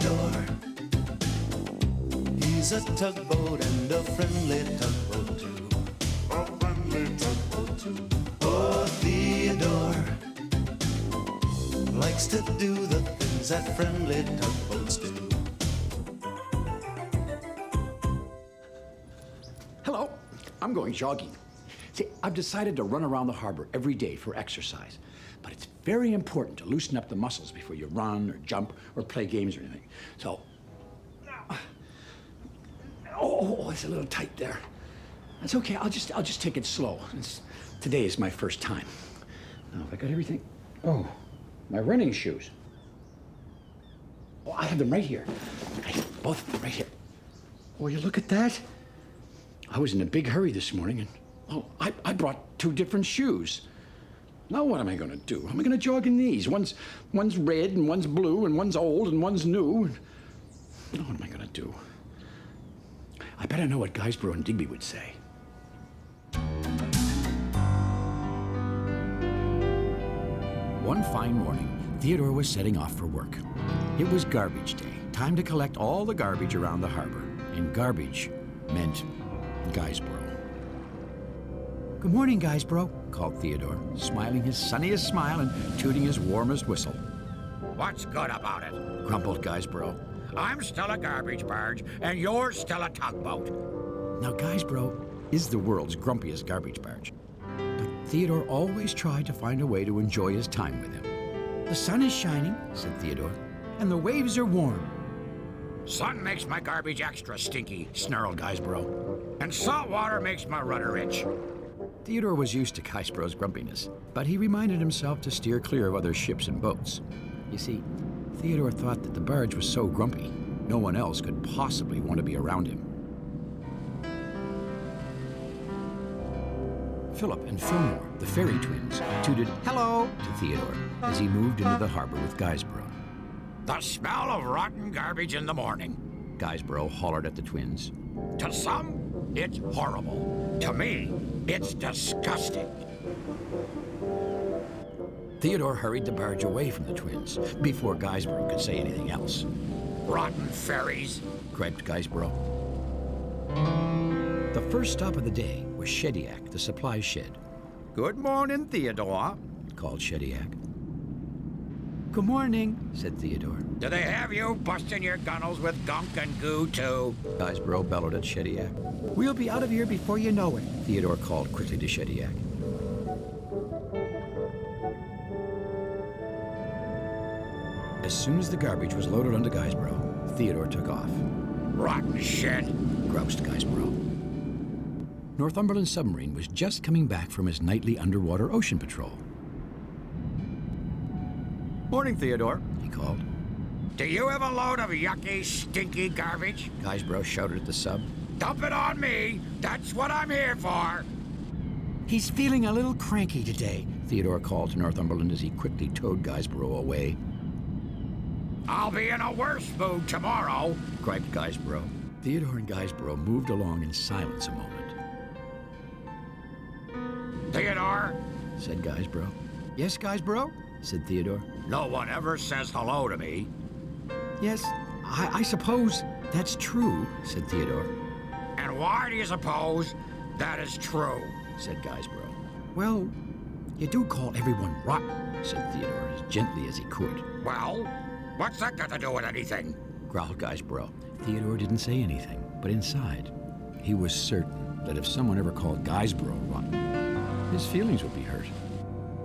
Theodore. He's a tugboat and a friendly tugboat too. A friendly tugboat too. Oh, Theodore likes to do the things that friendly tugboats do. Hello, I'm going jogging. See, I've decided to run around the harbor every day for exercise. But it's very important to loosen up the muscles before you run or jump or play games or anything. So, oh, it's a little tight there. That's okay, I'll just take it slow. Today is my first time. Now, have I got everything? Oh, my running shoes. Oh, I have them right here. I have both of them right here. Oh, you look at that? I was in a big hurry this morning and, I brought 2 different shoes. Now what am I going to do? Am I going to jog in these? One's red and one's blue and one's old and one's new. What am I going to do? I better know what Guysborough and Digby would say. One fine morning, Theodore was setting off for work. It was garbage day, time to collect all the garbage around the harbor. And garbage meant Guysborough. "Good morning, Guysborough," called Theodore, smiling his sunniest smile and tooting his warmest whistle. "What's good about it?" grumbled Guysborough. "I'm still a garbage barge, and you're still a tugboat." Now, Guysborough is the world's grumpiest garbage barge. But Theodore always tried to find a way to enjoy his time with him. "The sun is shining," said Theodore, "and the waves are warm." "Sun makes my garbage extra stinky," snarled Guysborough. "and salt water makes my rudder itch." Theodore was used to Guysborough's grumpiness, but he reminded himself to steer clear of other ships and boats. You see, Theodore thought that the barge was so grumpy, no one else could possibly want to be around him. Philip and Fillmore, the ferry twins, tooted "hello" to Theodore as he moved into the harbor with Guysborough. "The smell of rotten garbage in the morning," Guysborough hollered at the twins. "To some, it's horrible. To me, it's disgusting." Theodore hurried the barge away from the twins before Guysborough could say anything else. "Rotten ferries," griped Guysborough. The first stop of the day was Shediac, the supply shed. "Good morning, Theodore," called Shediac. "Good morning," said Theodore. "Do they have you busting your gunnels with gunk and goo, too?" Guysborough bellowed at Shediac. "We'll be out of here before you know it," Theodore called quickly to Shediac. As soon as the garbage was loaded onto Guysborough, Theodore took off. "Rotten shit," groused Guysborough. Northumberland submarine was just coming back from his nightly underwater ocean patrol. "Morning, Theodore," he called. "Do you have a load of yucky, stinky garbage?" Guysborough shouted at the sub. "Dump it on me! That's what I'm here for!" "He's feeling a little cranky today," Theodore called to Northumberland as he quickly towed Guysborough away. "I'll be in a worse mood tomorrow," griped Guysborough. Theodore and Guysborough moved along in silence a moment. "Theodore," said Guysborough. "Yes, Guysborough," said Theodore. "No one ever says hello to me." "Yes, I suppose that's true," said Theodore. "And why do you suppose that is true?" said Guysborough. "Well, you do call everyone rotten," said Theodore as gently as he could. "Well, what's that got to do with anything?" growled Guysborough. Theodore didn't say anything, but inside, he was certain that if someone ever called Guysborough rotten, his feelings would be hurt.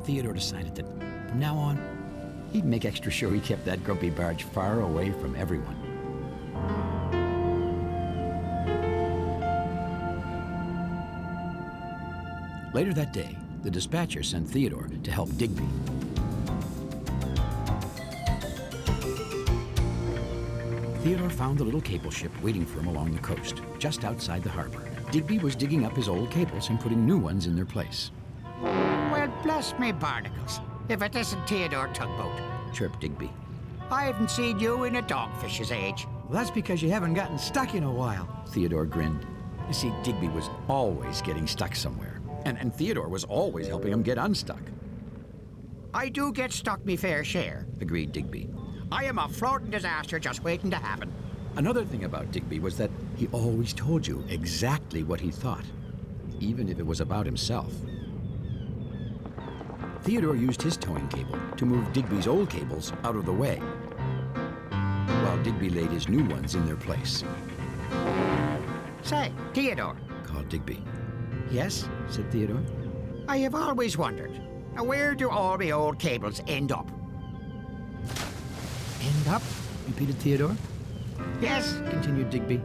Theodore decided that from now on, he'd make extra sure he kept that grumpy barge far away from everyone. Later that day, the dispatcher sent Theodore to help Digby. Theodore found the little cable ship waiting for him along the coast, just outside the harbor. Digby was digging up his old cables and putting new ones in their place. "Well, bless me barnacles, if it isn't Theodore Tugboat," chirped Digby. "I haven't seen you in a dogfish's age." "Well, that's because you haven't gotten stuck in a while." Theodore grinned. You see, Digby was always getting stuck somewhere, and Theodore was always helping him get unstuck. "I do get stuck me fair share," agreed Digby. I am a floating disaster just waiting to happen. Another thing about Digby was that he always told you exactly what he thought, even if it was about himself. Theodore used his towing cable to move Digby's old cables out of the way, while Digby laid his new ones in their place. Say, Theodore. Called Digby. Yes, said Theodore. I have always wondered, where do all the old cables end up? End up? Repeated Theodore. Yes, Continued Digby.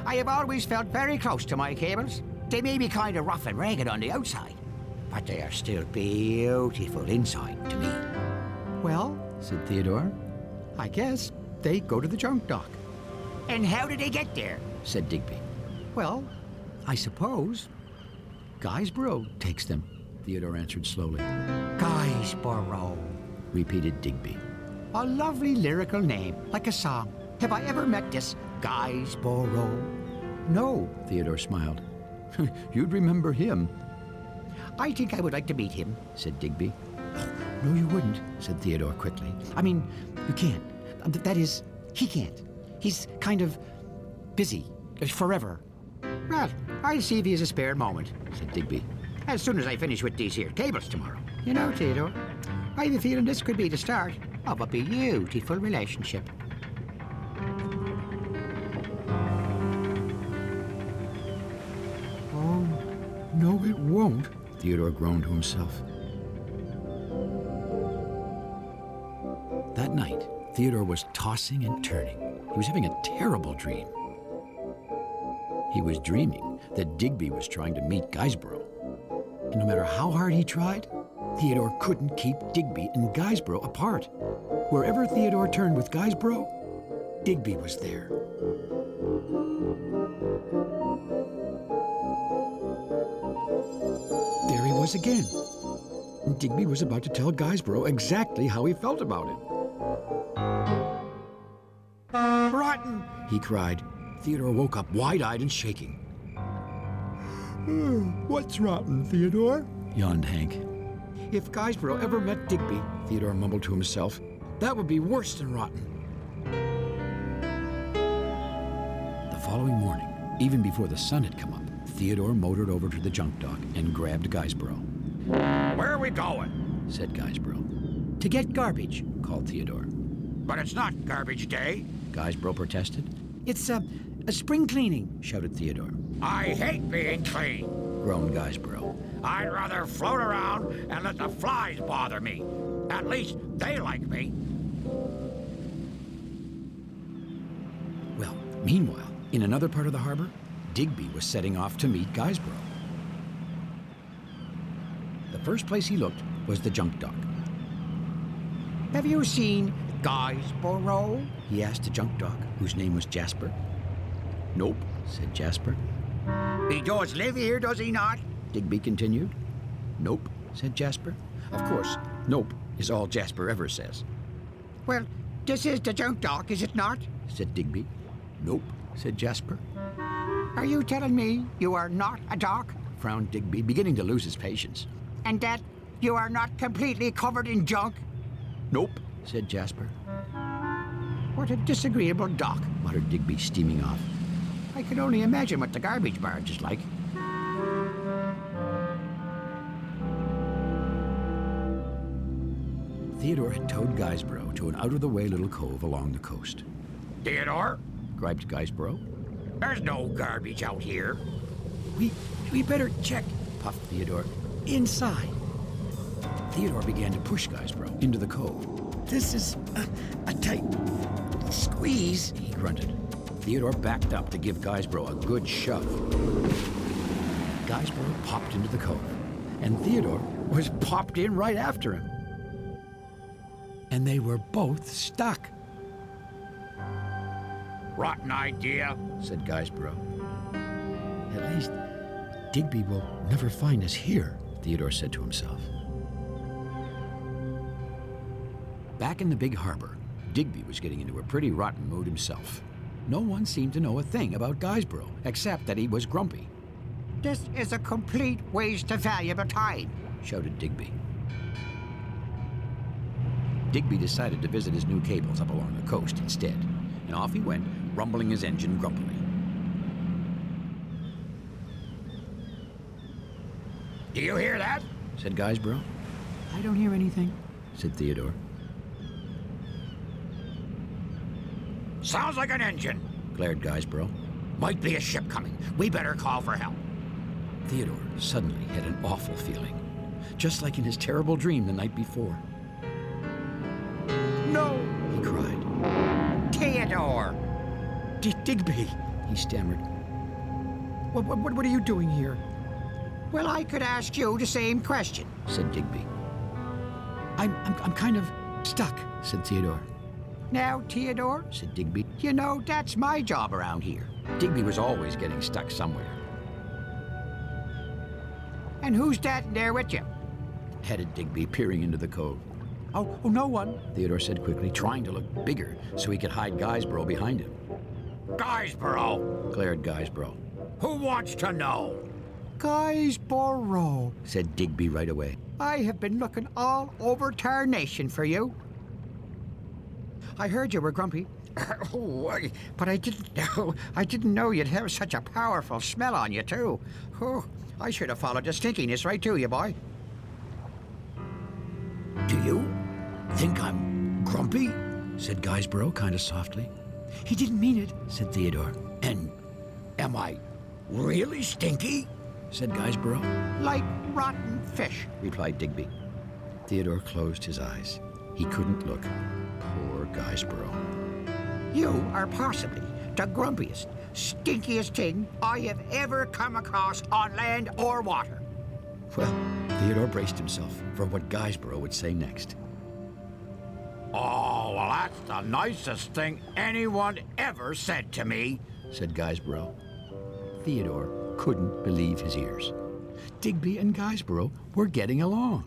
I have always felt very close to my cables. They may be kind of rough and ragged on the outside, but they are still beautiful inside to me. Well, said Theodore, I guess they go to the junk dock. And how did they get there? Said Digby. Well, I suppose Guysborough takes them, Theodore answered slowly. Guysborough. Repeated Digby. a lovely lyrical name, like a song. Have I ever met this Guysborough? No, Theodore smiled. You'd remember him, I think I would like to meet him. said Digby. Oh, no, you wouldn't, Said Theodore quickly. I mean, you can't. That is, he can't. He's kind of busy, forever. Well, I'll see if he has a spare moment. Said Digby. As soon as I finish with these here cables tomorrow. You know, Theodore, I have a feeling this could be the start of a beautiful relationship. oh, no, it won't. Theodore groaned to himself. That night, Theodore was tossing and turning. He was having a terrible dream. He was dreaming that Digby was trying to meet Guysborough. And no matter how hard he tried, Theodore couldn't keep Digby and Guysborough apart. Wherever Theodore turned with Guysborough, Digby was there. There he was again. And Digby was about to tell Guysborough exactly how he felt about him. Rotten! He cried. Theodore woke up wide-eyed and shaking. What's rotten, Theodore? Yawned Hank. If Guysborough ever met Digby, Theodore mumbled to himself, that would be worse than rotten. The following morning, even before the sun had come up, Theodore motored over to the junk dock and grabbed Guysborough. Where are we going? Said Guysborough. To get garbage, called Theodore. But it's not garbage day. Guysborough protested. It's a spring cleaning, Shouted Theodore. I hate being clean. Groaned Guysborough. I'd rather float around and let the flies bother me. At least they like me. Well, meanwhile, in another part of the harbor, Digby was setting off to meet Guysborough. The first place he looked was the junk dock. Have you seen Guysborough? He asked the junk dock, whose name was Jasper. Nope, said Jasper. He does live here, does he not? Digby continued. Nope, said Jasper. Of course, nope is all Jasper ever says, Well, this is the junk dock, is it not? said Digby. Nope, said Jasper. Are you telling me you are not a dock? Frowned Digby, beginning to lose his patience. And that you are not completely covered in junk? Nope, said Jasper. What a disagreeable dock. Muttered Digby, steaming off. I can only imagine what the garbage barge is like. Theodore had towed Guysborough to an out-of-the-way little cove along the coast. Theodore, Griped Guysborough. there's no garbage out here. We better check, puffed Theodore. Inside. Theodore began to push Guysborough into the cove. This is a tight squeeze. He grunted. Theodore backed up to give Guysborough a good shove. Guysborough popped into the cove, and Theodore was popped in right after him. And they were both stuck, Rotten idea. said Guysborough. At least Digby will never find us here, Theodore said to himself. Back in the big harbor, Digby was getting into a pretty rotten mood himself. No one seemed to know a thing about Guysborough, except that he was grumpy, This is a complete waste of valuable time. shouted Digby. Digby decided to visit his new cables up along the coast instead, and off he went, rumbling his engine grumpily. Do you hear that? Said Guysborough. I don't hear anything, said Theodore. Sounds like an engine. Glared Guysborough. Might be a ship coming. We better call for help. Theodore suddenly had an awful feeling, just like in his terrible dream the night before. No! He cried. Theodore! Digby, he stammered. What are you doing here? Well, I could ask you the same question, said Digby. I'm kind of stuck, said Theodore. Now, Theodore, said Digby. you know that's my job around here. Digby was always getting stuck somewhere. And who's that in there with you? Headed Digby, peering into the cove. Oh, no one. Theodore said quickly, trying to look bigger so he could hide Guysborough behind him. Guysborough! Glared Guysborough. Who wants to know? Guysborough, said Digby right away. I have been looking all over tarnation for you. I heard you were grumpy. But I didn't know you'd have such a powerful smell on you, too. Oh, I should have followed the stinkiness right to you, boy. Do you think I'm grumpy? Said Guysborough kind of softly. He didn't mean it, said Theodore. And am I really stinky? Said Guysborough. Like rotten fish, replied Digby. Theodore closed his eyes. He couldn't look. Poor Guysborough. You are possibly the grumpiest, stinkiest thing I have ever come across on land or water. Well, Theodore braced himself for what Guysborough would say next. Oh, well, that's the nicest thing anyone ever said to me, said Guysborough. Theodore couldn't believe his ears. Digby and Guysborough were getting along.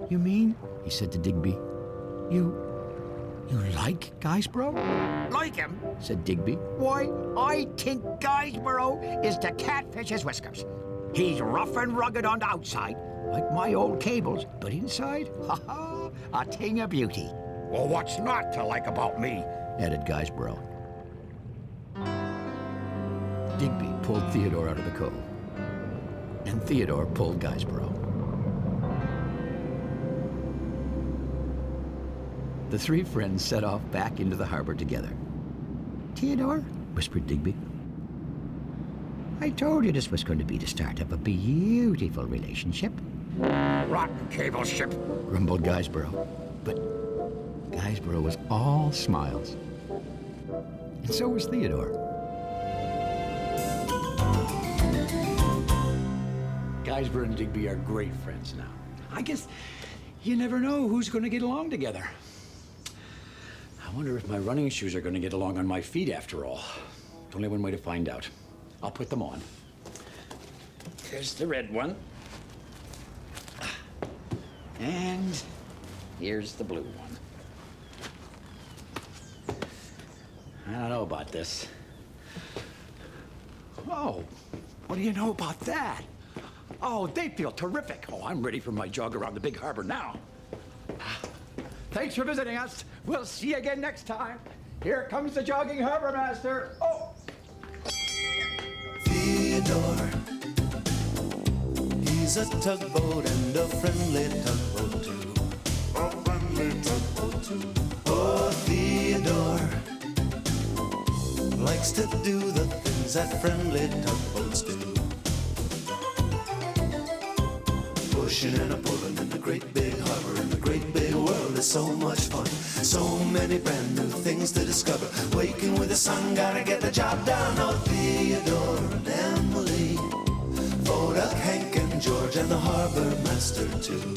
You mean, he said to Digby, you like Guysborough? Like him? Said Digby. Why, I think Guysborough is the catfish's whiskers. He's rough and rugged on the outside, like my old cables, but inside, a thing of beauty. Well, what's not to like about me? Added Guysborough. Digby pulled Theodore out of the cove, and Theodore pulled Guysborough. The three friends set off back into the harbor together. Theodore, whispered Digby. I told you this was going to be the start of a beautiful relationship. Rotten cable ship, grumbled Guysborough. But Guysborough was all smiles. And so was Theodore. Guysborough and Digby are great friends now. I guess you never know who's going to get along together. I wonder if my running shoes are going to get along on my feet after all. Only one way to find out. I'll put them on. Here's the red one. And here's the blue one. I don't know about this. Oh, what do you know about that? Oh, they feel terrific. Oh, I'm ready for my jog around the big harbor now. Thanks for visiting us. We'll see you again next time. Here comes the jogging harbor master. Oh! Theodore, he's a tugboat and a friendly tugboat too. A friendly tugboat too. Oh, Theodore likes to do the things that friendly tugboats do. Pushing and a pulling in the great big harbor, in the great big world is so much fun. So many brand new things to discover. Waking with the sun, gotta get the job done. Oh, Theodore and Emily, Voda, Hank and George, and the harbor master too.